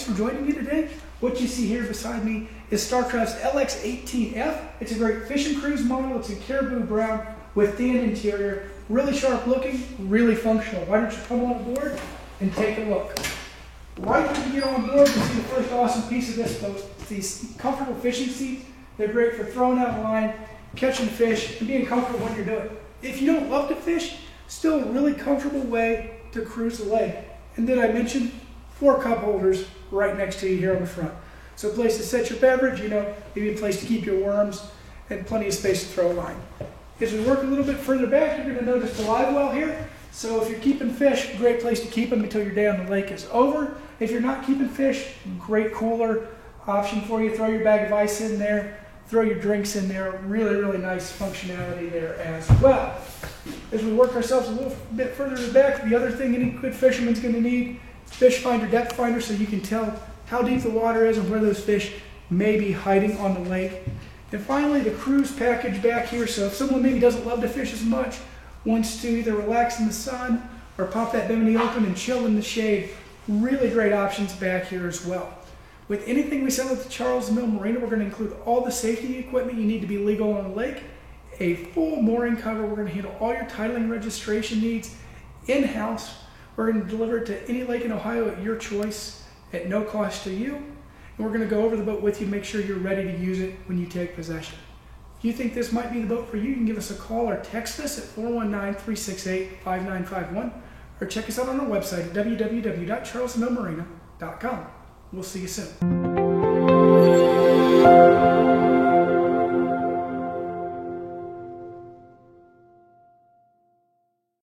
for joining me today. What you see here beside me is Starcraft's LX18F. It's a great fishing cruise model. It's a caribou brown with tan interior, really sharp looking, really functional. Why don't you come on board and take a look? Right when you get on board, you see the first awesome piece of this boat. It's these comfortable fishing seats. They're great for throwing out a line, catching fish, and being comfortable when you're doing it. If you don't love to fish, still a really comfortable way to cruise the lake. And then I mentioned 4 cup holders right next to you here on the front. So a place to set your beverage, maybe a place to keep your worms, and plenty of space to throw a line. As we work a little bit further back, you're going to notice the live well here. So if you're keeping fish, great place to keep them until your day on the lake is over. If you're not keeping fish, great cooler option for you. Throw your bag of ice in there, throw your drinks in there. Really, really nice functionality there as well. As we work ourselves a little bit further to the back, the other thing any good fisherman's going to need, fish finder, depth finder, so you can tell how deep the water is and where those fish may be hiding on the lake. And finally, the cruise package back here. So if someone maybe doesn't love to fish as much, wants to either relax in the sun or pop that bimini open and chill in the shade, really great options back here as well. With anything we sell at the Charles Mill Marina, we're going to include all the safety equipment you need to be legal on the lake, a full mooring cover. We're going to handle all your titling registration needs in-house. We're going to deliver it to any lake in Ohio at your choice at no cost to you. And we're going to go over the boat with you, make sure you're ready to use it when you take possession. If you think this might be the boat for you, you can give us a call or text us at 419-368-5951 or check us out on our website at www.charlesmillmarina.com. We'll see you soon.